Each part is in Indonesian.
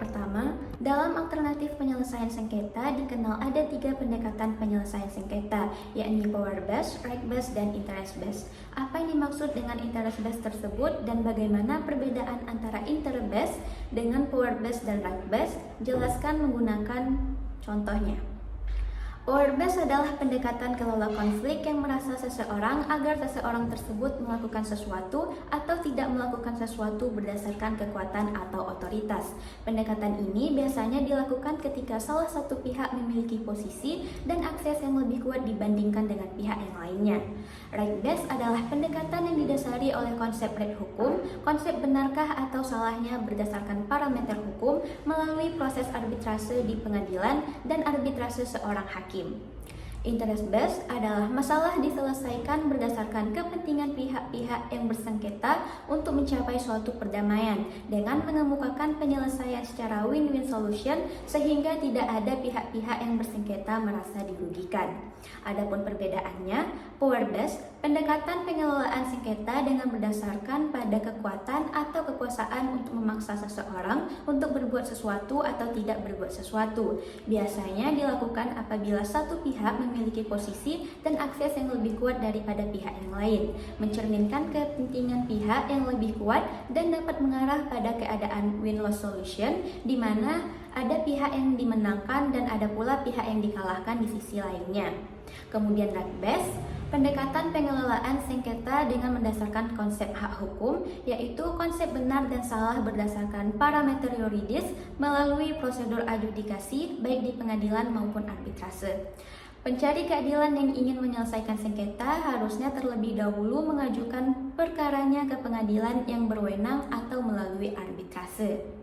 pertama, dalam alternatif penyelesaian sengketa dikenal ada 3 pendekatan penyelesaian sengketa, yakni power based, right based, dan interest based. Apa yang dimaksud dengan interest based tersebut dan bagaimana perbedaan antara interest based dengan power based dan right based? Jelaskan menggunakan contohnya. Power based adalah pendekatan kelola konflik yang merasa seseorang agar seseorang tersebut melakukan sesuatu atau tidak melakukan sesuatu berdasarkan kekuatan atau otoritas. Pendekatan ini biasanya dilakukan ketika salah satu pihak memiliki posisi dan akses yang lebih kuat dibandingkan dengan pihak yang lainnya. Right based adalah pendekatan yang didasari oleh konsep right hukum, konsep benarkah atau salahnya berdasarkan parameter hukum melalui proses arbitrase di pengadilan dan arbitrase seorang hakim. Interest based adalah masalah diselesaikan berdasarkan kepentingan pihak-pihak yang bersengketa untuk mencapai suatu perdamaian dengan mengemukakan penyelesaian secara win-win solution sehingga tidak ada pihak-pihak yang bersengketa merasa dirugikan. Adapun perbedaannya, power based, pendekatan pengelolaan sengketa dengan berdasarkan pada kekuatan atau kekuasaan untuk memaksa seseorang untuk berbuat sesuatu atau tidak berbuat sesuatu. Biasanya dilakukan apabila satu pihak memiliki posisi dan akses yang lebih kuat daripada pihak yang lain, mencerminkan kepentingan pihak yang lebih kuat dan dapat mengarah pada keadaan win-loss solution di mana ada pihak yang dimenangkan dan ada pula pihak yang dikalahkan di sisi lainnya. Kemudian right based, pendekatan pengelolaan sengketa dengan mendasarkan konsep hak hukum, yaitu konsep benar dan salah berdasarkan parameter yuridis melalui prosedur adjudikasi baik di pengadilan maupun arbitrase. Pencari keadilan yang ingin menyelesaikan sengketa harusnya terlebih dahulu mengajukan perkaranya ke pengadilan yang berwenang atau melalui arbitrase.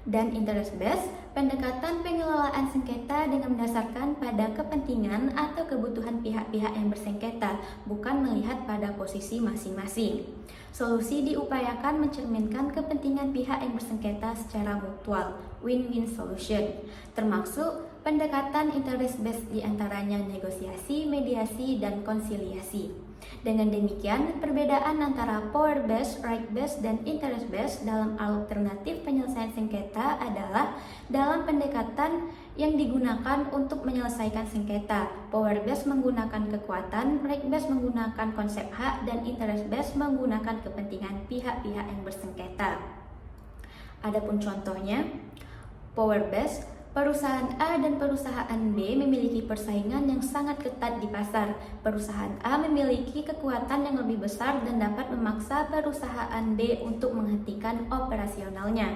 Dan interest based, pendekatan pengelolaan sengketa dengan mendasarkan pada kepentingan atau kebutuhan pihak-pihak yang bersengketa, bukan melihat pada posisi masing-masing. Solusi diupayakan mencerminkan kepentingan pihak yang bersengketa secara mutual, win-win solution, termasuk pendekatan interest based diantaranya negosiasi, mediasi, dan konsiliasi. Dengan demikian, perbedaan antara power based, right based, dan interest based dalam alternatif penyelesaian sengketa adalah dalam pendekatan yang digunakan untuk menyelesaikan sengketa. Power based menggunakan kekuatan, right based menggunakan konsep hak, dan interest based menggunakan kepentingan pihak-pihak yang bersengketa. Adapun contohnya, power based, perusahaan A dan perusahaan B memiliki persaingan yang sangat ketat di pasar. Perusahaan A memiliki kekuatan yang lebih besar dan dapat memaksa perusahaan B untuk menghentikan operasionalnya.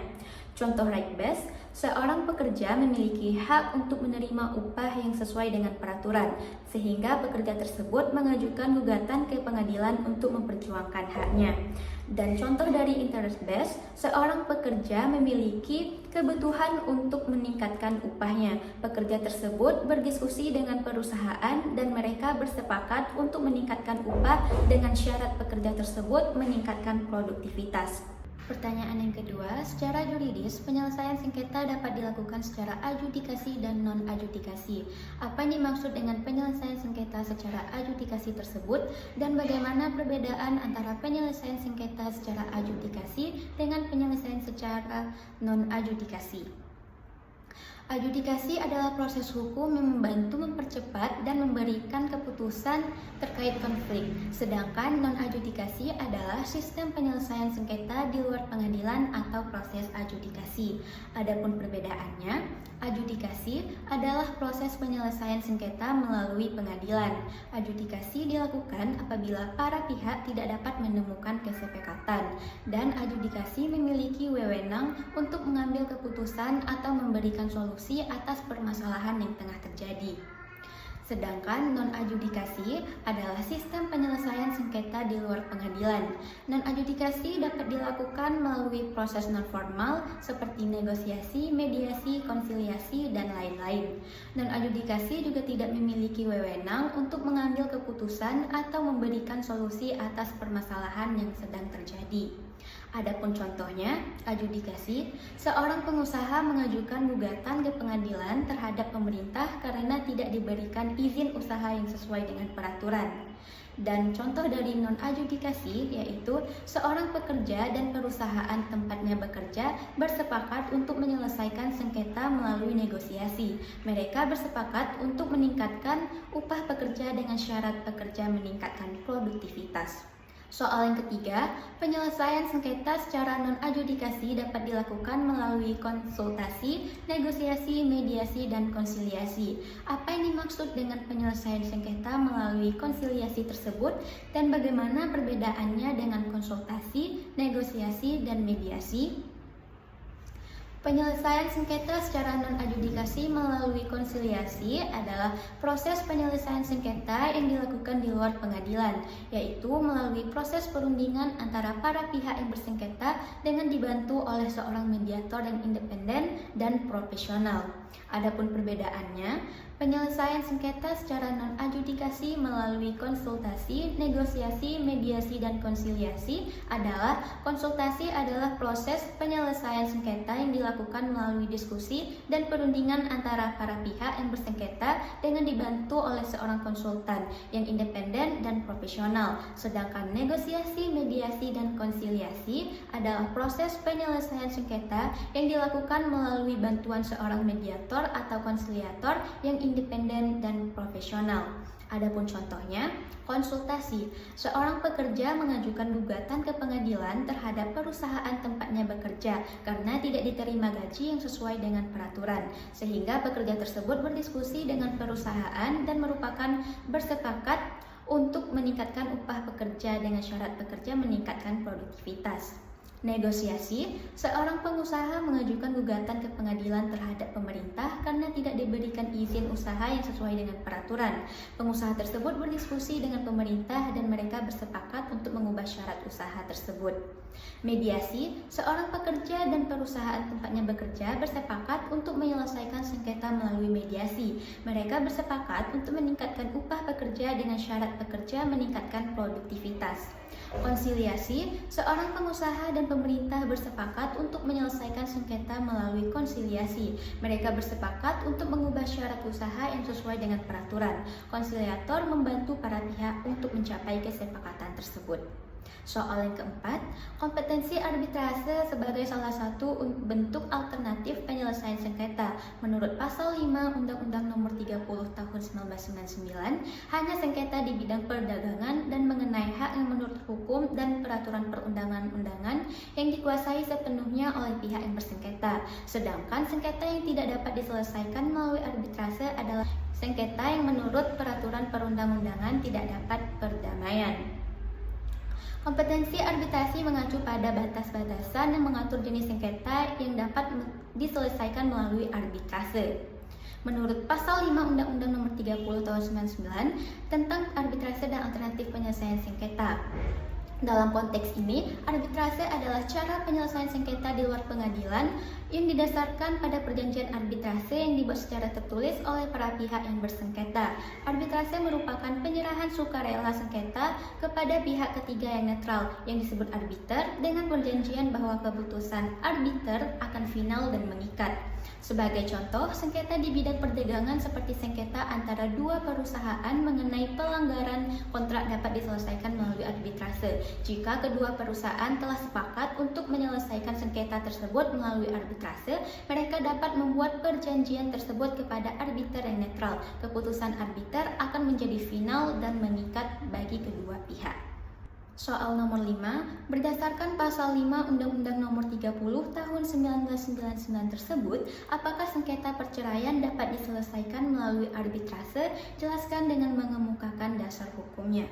Contoh right based, seorang pekerja memiliki hak untuk menerima upah yang sesuai dengan peraturan, sehingga pekerja tersebut mengajukan gugatan ke pengadilan untuk memperjuangkan haknya. Dan contoh dari interest based, seorang pekerja memiliki kebutuhan untuk meningkatkan upahnya. Pekerja tersebut berdiskusi dengan perusahaan dan mereka bersepakat untuk meningkatkan upah dengan syarat pekerja tersebut meningkatkan produktivitas. Pertanyaan yang kedua, secara yuridis, penyelesaian sengketa dapat dilakukan secara adjudikasi dan non-adjudikasi. Apa yang dimaksud dengan penyelesaian sengketa secara adjudikasi tersebut dan bagaimana perbedaan antara penyelesaian sengketa secara adjudikasi dengan penyelesaian secara non-adjudikasi? Adjudikasi adalah proses hukum yang membantu mempercepat dan memberikan keputusan terkait konflik. Sedangkan non-adjudikasi adalah sistem penyelesaian sengketa di luar pengadilan atau proses adjudikasi. Adapun perbedaannya, adjudikasi adalah proses penyelesaian sengketa melalui pengadilan. Adjudikasi dilakukan apabila para pihak tidak dapat menemukan kesepakatan, dan adjudikasi memiliki wewenang untuk mengambil keputusan atau memberikan solusi atas permasalahan yang tengah terjadi. Sedangkan non-adjudikasi adalah sistem penyelesaian sengketa di luar pengadilan. Non-adjudikasi dapat dilakukan melalui proses non-formal seperti negosiasi, mediasi, konsiliasi, dan lain-lain. Non-adjudikasi juga tidak memiliki wewenang untuk mengambil keputusan atau memberikan solusi atas permasalahan yang sedang terjadi. Adapun contohnya, adjudikasi, seorang pengusaha mengajukan gugatan ke pengadilan terhadap pemerintah karena tidak diberikan izin usaha yang sesuai dengan peraturan. Dan contoh dari non-adjudikasi yaitu seorang pekerja dan perusahaan tempatnya bekerja bersepakat untuk menyelesaikan sengketa melalui negosiasi. Mereka bersepakat untuk meningkatkan upah pekerja dengan syarat pekerja meningkatkan produktivitas. Soal yang ketiga, penyelesaian sengketa secara non-adjudikasi dapat dilakukan melalui konsultasi, negosiasi, mediasi, dan konsiliasi. Apa yang dimaksud dengan penyelesaian sengketa melalui konsiliasi tersebut dan bagaimana perbedaannya dengan konsultasi, negosiasi, dan mediasi? Penyelesaian sengketa secara non-adjudikasi melalui konsiliasi adalah proses penyelesaian sengketa yang dilakukan di luar pengadilan, yaitu melalui proses perundingan antara para pihak yang bersengketa dengan dibantu oleh seorang mediator yang independen dan profesional. Adapun perbedaannya, penyelesaian sengketa secara non-adjudikasi melalui konsultasi, negosiasi, mediasi, dan konsiliasi adalah konsultasi adalah proses penyelesaian sengketa yang dilakukan melalui diskusi dan perundingan antara para pihak yang bersengketa dengan dibantu oleh seorang konsultan yang independen dan profesional. Sedangkan negosiasi, mediasi, dan konsiliasi adalah proses penyelesaian sengketa yang dilakukan melalui bantuan seorang mediator atau konsiliator yang independen dan profesional. Adapun contohnya, konsultasi. Seorang pekerja mengajukan gugatan ke pengadilan terhadap perusahaan tempatnya bekerja karena tidak diterima gaji yang sesuai dengan peraturan, sehingga pekerja tersebut berdiskusi dengan perusahaan dan merupakan bersepakat untuk meningkatkan upah pekerja dengan syarat pekerja meningkatkan produktivitas. Negosiasi, seorang pengusaha mengajukan gugatan ke pengadilan terhadap pemerintah karena tidak diberikan izin usaha yang sesuai dengan peraturan. Pengusaha tersebut berdiskusi dengan pemerintah dan mereka bersepakat untuk mengubah syarat usaha tersebut. Mediasi, seorang pekerja dan perusahaan tempatnya bekerja bersepakat untuk menyelesaikan sengketa melalui mediasi. Mereka bersepakat untuk meningkatkan upah pekerja dengan syarat pekerja meningkatkan produktivitas. Konsiliasi, seorang pengusaha dan pemerintah bersepakat untuk menyelesaikan sengketa melalui konsiliasi. Mereka bersepakat untuk mengubah syarat usaha yang sesuai dengan peraturan. Konsiliator membantu para pihak untuk mencapai kesepakatan tersebut. Soal yang keempat, kompetensi arbitrase sebagai salah satu bentuk alternatif penyelesaian sengketa. Menurut Pasal 5 Undang-Undang Nomor 30 Tahun 1999, hanya sengketa di bidang perdagangan dan mengenai hak yang menurut hukum dan peraturan perundang-undangan yang dikuasai sepenuhnya oleh pihak yang bersengketa. Sedangkan sengketa yang tidak dapat diselesaikan melalui arbitrase adalah sengketa yang menurut peraturan perundang-undangan tidak dapat perdamaian. Kompetensi arbitrasi mengacu pada batas-batasan yang mengatur jenis sengketa yang dapat diselesaikan melalui arbitrase. Menurut Pasal 5 Undang-Undang Nomor 30 Tahun 1999 tentang arbitrase dan alternatif penyelesaian sengketa. Dalam konteks ini, arbitrase adalah cara penyelesaian sengketa di luar pengadilan yang didasarkan pada perjanjian arbitrase yang dibuat secara tertulis oleh para pihak yang bersengketa. Arbitrase merupakan penyerahan sukarela sengketa kepada pihak ketiga yang netral yang disebut arbiter dengan perjanjian bahwa keputusan arbiter akan final dan mengikat. Sebagai contoh, sengketa di bidang perdagangan seperti sengketa antara dua perusahaan mengenai pelanggaran kontrak dapat diselesaikan melalui arbitrase. Jika kedua perusahaan telah sepakat untuk menyelesaikan sengketa tersebut melalui arbitrase, mereka dapat membuat perjanjian tersebut kepada arbiter yang netral. Keputusan arbiter akan menjadi final dan mengikat bagi kedua pihak. Soal nomor 5, berdasarkan Pasal 5 Undang-Undang Nomor 30 Tahun 1999 tersebut, apakah sengketa perceraian dapat diselesaikan melalui arbitrase? Jelaskan dengan mengemukakan dasar hukumnya.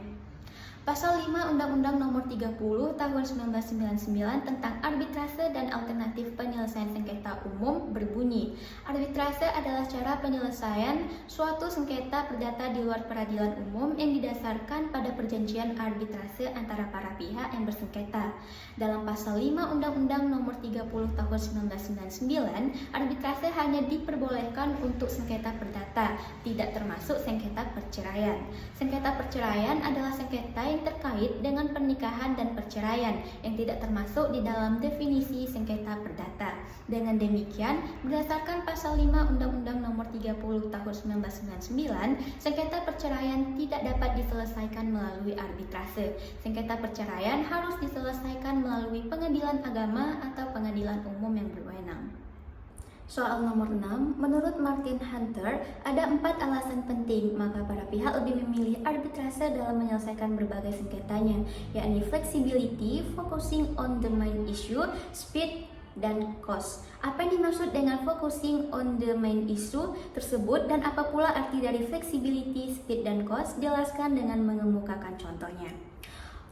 Pasal 5 Undang-Undang Nomor 30 Tahun 1999 tentang arbitrase dan alternatif penyelesaian sengketa umum berbunyi, arbitrase adalah cara penyelesaian suatu sengketa perdata di luar peradilan umum yang didasarkan pada perjanjian arbitrase antara para pihak yang bersengketa. Dalam Pasal 5 Undang-Undang Nomor 30 Tahun 1999, arbitrase hanya diperbolehkan untuk sengketa perdata, tidak termasuk sengketa perceraian. Sengketa perceraian adalah sengketa yang terkait dengan pernikahan dan perceraian yang tidak termasuk di dalam definisi sengketa perdata. Dengan demikian, perceraian, berdasarkan Pasal 5 Undang-Undang Nomor 30 Tahun 1999, sengketa perceraian tidak dapat diselesaikan melalui arbitrase. Sengketa perceraian harus diselesaikan melalui pengadilan agama atau pengadilan umum yang berwenang. Soal nomor 6, menurut Martin Hunter, ada 4 alasan penting maka para pihak lebih memilih arbitrase dalam menyelesaikan berbagai sengketanya, yakni flexibility, focusing on the main issue, speed, dan cost. Apa yang dimaksud dengan focusing on the main issue tersebut dan apa pula arti dari flexibility, speed, dan cost? Jelaskan dengan mengemukakan contohnya.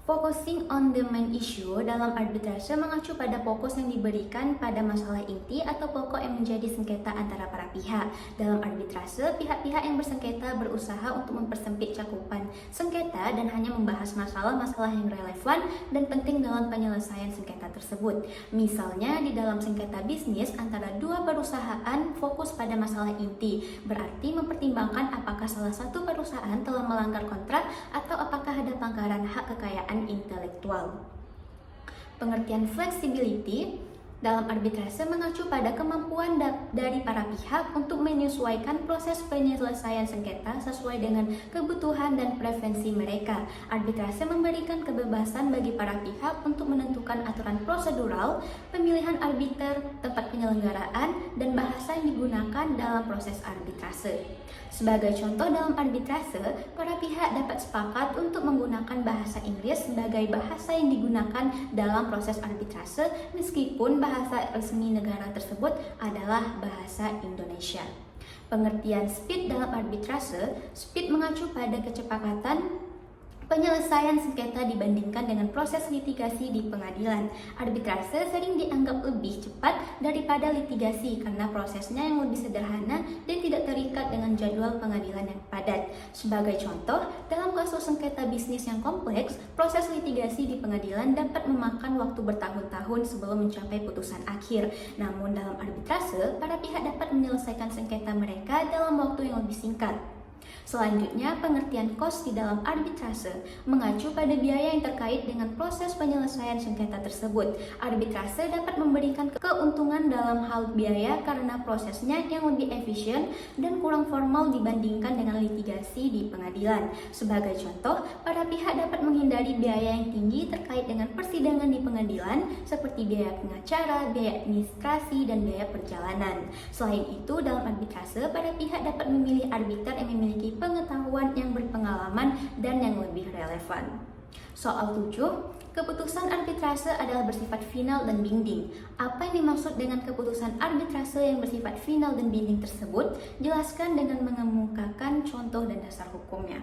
Focusing on the main issue dalam arbitrase mengacu pada fokus yang diberikan pada masalah inti atau pokok yang menjadi sengketa antara para pihak. Dalam arbitrase, pihak-pihak yang bersengketa berusaha untuk mempersempit cakupan sengketa dan hanya membahas masalah-masalah yang relevan dan penting dalam penyelesaian sengketa tersebut. Misalnya, di dalam sengketa bisnis antara dua perusahaan fokus pada masalah inti, berarti mempertimbangkan apakah salah satu perusahaan telah melanggar kontrak atau apakah ada pelanggaran hak kekayaan intelektual. Pengertian flexibility dalam arbitrase mengacu pada kemampuan dari para pihak untuk menyesuaikan proses penyelesaian sengketa sesuai dengan kebutuhan dan preferensi mereka. Arbitrase memberikan kebebasan bagi para pihak untuk menentukan aturan prosedural, pemilihan arbiter, tempat penyelenggaraan, dan bahasa yang digunakan dalam proses arbitrase. Sebagai contoh dalam arbitrase, para pihak dapat sepakat untuk menggunakan bahasa Inggris sebagai bahasa yang digunakan dalam proses arbitrase meskipun bahasa resmi negara tersebut adalah bahasa Indonesia. Pengertian speed dalam arbitrase, speed mengacu pada kecepatan penyelesaian sengketa dibandingkan dengan proses litigasi di pengadilan. Arbitrase sering dianggap lebih cepat daripada litigasi karena prosesnya yang lebih sederhana dan tidak terikat dengan jadwal pengadilan yang padat. Sebagai contoh, dalam kasus sengketa bisnis yang kompleks, proses litigasi di pengadilan dapat memakan waktu bertahun-tahun sebelum mencapai putusan akhir. Namun dalam arbitrase, para pihak dapat menyelesaikan sengketa mereka dalam waktu yang lebih singkat. Selanjutnya, pengertian cost di dalam arbitrase mengacu pada biaya yang terkait dengan proses penyelesaian sengketa tersebut. Arbitrase dapat memberikan keuntungan dalam hal biaya karena prosesnya yang lebih efisien dan kurang formal dibandingkan dengan litigasi di pengadilan. Sebagai contoh, para pihak dapat menghindari biaya yang tinggi terkait dengan persidangan di pengadilan seperti biaya pengacara, biaya administrasi, dan biaya perjalanan. Selain itu, dalam arbitrase, para pihak dapat memilih arbiter yang memiliki pengetahuan yang berpengalaman dan yang lebih relevan. Soal 7, keputusan arbitrase adalah bersifat final dan binding. Apa yang dimaksud dengan keputusan arbitrase yang bersifat final dan binding tersebut? Jelaskan dengan mengemukakan contoh dan dasar hukumnya.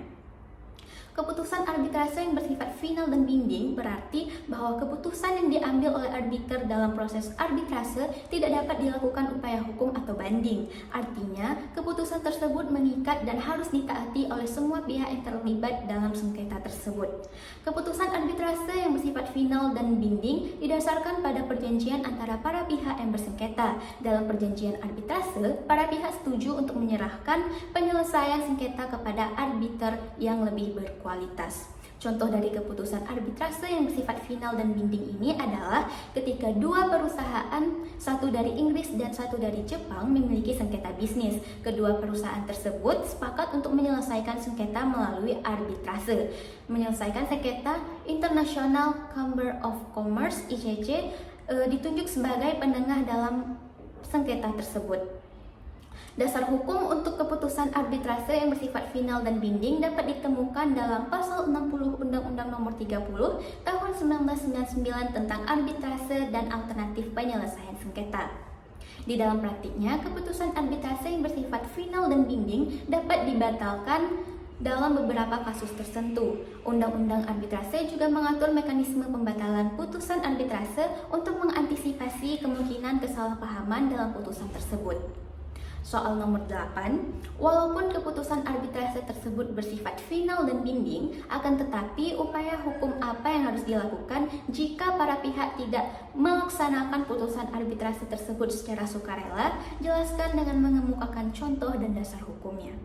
Keputusan arbitrase yang bersifat final dan binding berarti bahwa keputusan yang diambil oleh arbiter dalam proses arbitrase tidak dapat dilakukan upaya hukum atau banding. Artinya, keputusan tersebut mengikat dan harus ditaati oleh semua pihak yang terlibat dalam sengketa tersebut. Keputusan arbitrase yang bersifat final dan binding didasarkan pada perjanjian antara para pihak yang bersengketa. Dalam perjanjian arbitrase, para pihak setuju untuk menyerahkan penyelesaian sengketa kepada arbiter yang lebih berkualitas. Contoh dari keputusan arbitrase yang bersifat final dan binding ini adalah ketika dua perusahaan, satu dari Inggris dan satu dari Jepang, memiliki sengketa bisnis. Kedua perusahaan tersebut sepakat untuk menyelesaikan sengketa melalui arbitrase. Menyelesaikan sengketa, International Chamber of Commerce (ICC) ditunjuk sebagai penengah dalam sengketa tersebut. Dasar hukum untuk keputusan arbitrase yang bersifat final dan binding dapat ditemukan dalam Pasal 60 Undang-Undang Nomor 30 Tahun 1999 tentang arbitrase dan alternatif penyelesaian sengketa. Di dalam praktiknya, keputusan arbitrase yang bersifat final dan binding dapat dibatalkan dalam beberapa kasus tertentu. Undang-undang arbitrase juga mengatur mekanisme pembatalan putusan arbitrase untuk mengantisipasi kemungkinan kesalahpahaman dalam putusan tersebut. Soal nomor 8, walaupun keputusan arbitrase tersebut bersifat final dan binding, akan tetapi upaya hukum apa yang harus dilakukan jika para pihak tidak melaksanakan putusan arbitrase tersebut secara sukarela? Jelaskan dengan mengemukakan contoh dan dasar hukumnya.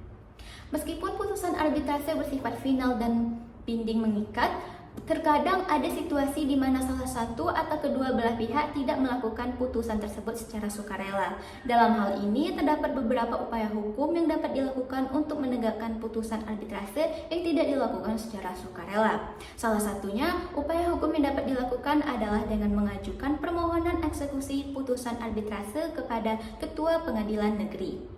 Meskipun putusan arbitrase bersifat final dan binding mengikat, Terkadang ada situasi di mana salah satu atau kedua belah pihak tidak melakukan putusan tersebut secara sukarela. Dalam hal ini, terdapat beberapa upaya hukum yang dapat dilakukan untuk menegakkan putusan arbitrase yang tidak dilakukan secara sukarela. Salah satunya, upaya hukum yang dapat dilakukan adalah dengan mengajukan permohonan eksekusi putusan arbitrase kepada Ketua Pengadilan Negeri.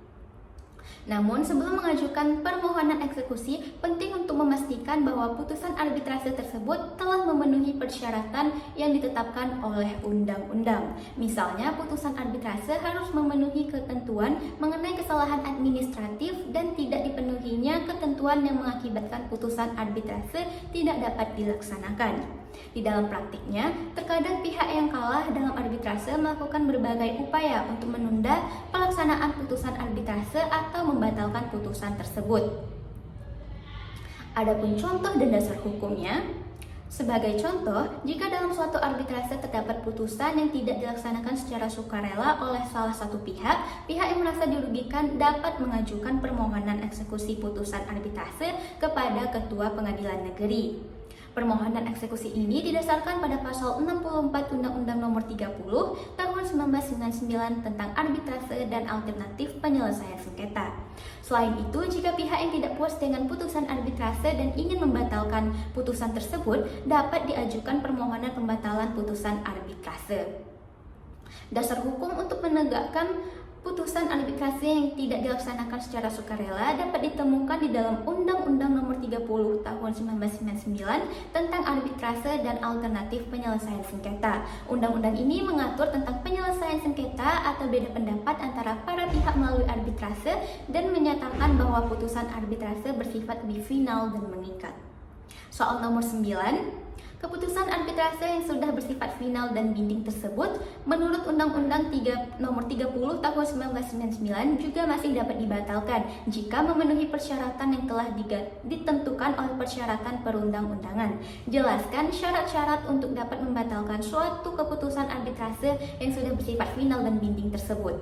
Namun, sebelum mengajukan permohonan eksekusi, penting untuk memastikan bahwa putusan arbitrase tersebut telah memenuhi persyaratan yang ditetapkan oleh undang-undang. Misalnya, putusan arbitrase harus memenuhi ketentuan mengenai kesalahan administratif dan tidak dipenuhinya ketentuan yang mengakibatkan putusan arbitrase tidak dapat dilaksanakan. Di dalam praktiknya, terkadang pihak yang kalah dalam arbitrase melakukan berbagai upaya untuk menunda pelaksanaan putusan arbitrase atau membatalkan putusan tersebut. Adapun contoh dan dasar hukumnya, sebagai contoh, jika dalam suatu arbitrase terdapat putusan yang tidak dilaksanakan secara sukarela oleh salah satu pihak, pihak yang merasa dirugikan dapat mengajukan permohonan eksekusi putusan arbitrase kepada Ketua Pengadilan Negeri. Permohonan eksekusi ini didasarkan pada pasal 64 Undang-Undang Nomor 30 Tahun 1999 tentang arbitrase dan alternatif penyelesaian sengketa. Selain itu, jika pihak yang tidak puas dengan putusan arbitrase dan ingin membatalkan putusan tersebut, dapat diajukan permohonan pembatalan putusan arbitrase. Dasar hukum untuk menegakkan putusan arbitrase yang tidak dilaksanakan secara sukarela dapat ditemukan di dalam Undang-Undang Nomor 30 Tahun 1999 tentang arbitrase dan alternatif penyelesaian sengketa. Undang-undang ini mengatur tentang penyelesaian sengketa atau beda pendapat antara para pihak melalui arbitrase dan menyatakan bahwa putusan arbitrase bersifat lebih final dan mengikat. Soal nomor 9. Keputusan arbitrase yang sudah bersifat final dan binding tersebut menurut Undang-Undang Nomor 30 Tahun 1999 juga masih dapat dibatalkan jika memenuhi persyaratan yang telah ditentukan oleh persyaratan perundang-undangan. Jelaskan syarat-syarat untuk dapat membatalkan suatu keputusan arbitrase yang sudah bersifat final dan binding tersebut.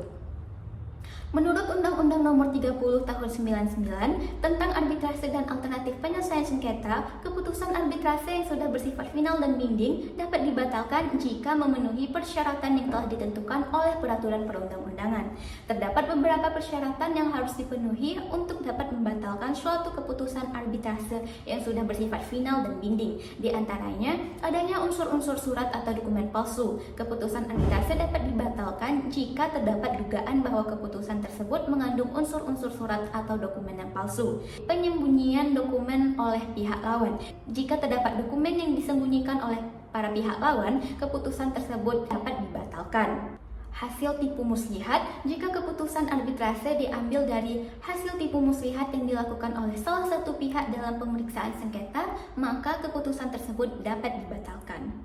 Menurut Undang-Undang Nomor 30 Tahun 1999 tentang arbitrase dan alternatif penyelesaian sengketa, keputusan arbitrase yang sudah bersifat final dan binding dapat dibatalkan jika memenuhi persyaratan yang telah ditentukan oleh peraturan perundang-undangan. Terdapat beberapa persyaratan yang harus dipenuhi untuk dapat membatalkan suatu keputusan arbitrase yang sudah bersifat final dan binding. Di antaranya, adanya unsur-unsur surat atau dokumen palsu. Keputusan arbitrase dapat dibatalkan jika terdapat dugaan bahwa keputusan tersebut mengandung unsur-unsur surat atau dokumen yang palsu. Penyembunyian dokumen oleh pihak lawan. Jika terdapat dokumen yang disembunyikan oleh para pihak lawan, keputusan tersebut dapat dibatalkan. Hasil tipu muslihat. Jika keputusan arbitrase diambil dari hasil tipu muslihat yang dilakukan oleh salah satu pihak dalam pemeriksaan sengketa, maka keputusan tersebut dapat dibatalkan.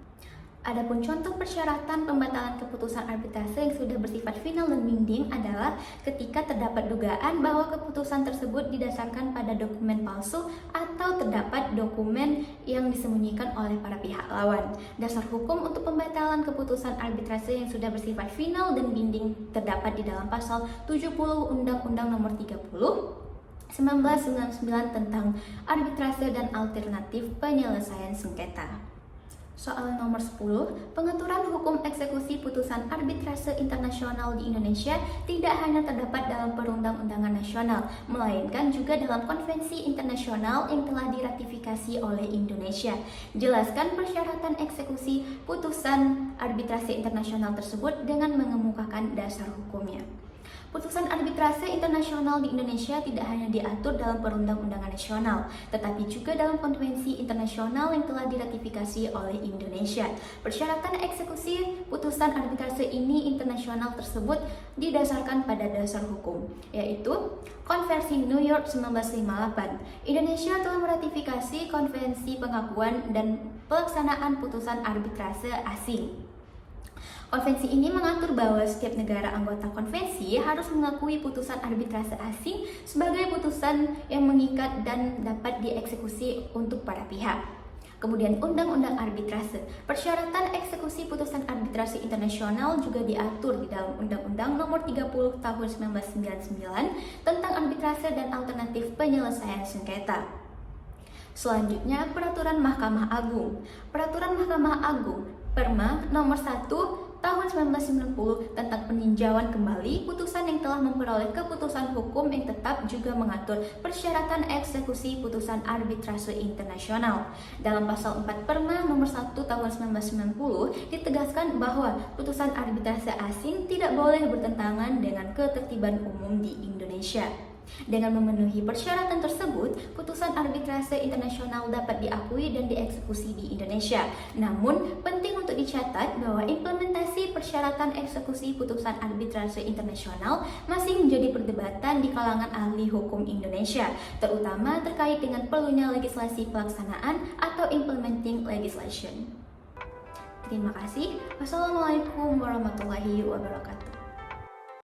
Adapun contoh persyaratan pembatalan keputusan arbitrase yang sudah bersifat final dan binding adalah ketika terdapat dugaan bahwa keputusan tersebut didasarkan pada dokumen palsu atau terdapat dokumen yang disembunyikan oleh para pihak lawan. Dasar hukum untuk pembatalan keputusan arbitrase yang sudah bersifat final dan binding terdapat di dalam pasal 70 Undang-Undang Nomor 30 1999 tentang arbitrase dan alternatif penyelesaian sengketa. Soal nomor 10, pengaturan hukum eksekusi putusan arbitrase internasional di Indonesia tidak hanya terdapat dalam perundang-undangan nasional, melainkan juga dalam konvensi internasional yang telah diratifikasi oleh Indonesia. Jelaskan persyaratan eksekusi putusan arbitrase internasional tersebut dengan mengemukakan dasar hukumnya. Putusan arbitrase internasional di Indonesia tidak hanya diatur dalam perundang-undangan nasional, tetapi juga dalam konvensi internasional yang telah diratifikasi oleh Indonesia. Persyaratan eksekusi putusan arbitrase ini internasional tersebut didasarkan pada dasar hukum, yaitu Konvensi New York 1958. Indonesia telah meratifikasi Konvensi Pengakuan dan Pelaksanaan Putusan Arbitrase Asing. Konvensi ini mengatur bahwa setiap negara anggota konvensi harus mengakui putusan arbitrase asing sebagai putusan yang mengikat dan dapat dieksekusi untuk para pihak. Kemudian Undang-Undang Arbitrase. Persyaratan eksekusi putusan arbitrase internasional juga diatur di dalam Undang-Undang Nomor 30 Tahun 1999 tentang arbitrase dan alternatif penyelesaian sengketa. Selanjutnya, Peraturan Mahkamah Agung. Peraturan Mahkamah Agung Perma Nomor 1 Tahun 1990 tentang peninjauan kembali putusan yang telah memperoleh keputusan hukum yang tetap juga mengatur persyaratan eksekusi putusan arbitrase internasional. Dalam pasal 4 Perma Nomor 1 Tahun 1990 ditegaskan bahwa putusan arbitrase asing tidak boleh bertentangan dengan ketertiban umum di Indonesia. Dengan memenuhi persyaratan tersebut, putusan arbitrase internasional dapat diakui dan dieksekusi di Indonesia. Namun, penting untuk dicatat bahwa implementasi persyaratan eksekusi putusan arbitrase internasional masih menjadi perdebatan di kalangan ahli hukum Indonesia, terutama terkait dengan perlunya legislasi pelaksanaan atau implementing legislation. Terima kasih. Wassalamualaikum warahmatullahi wabarakatuh.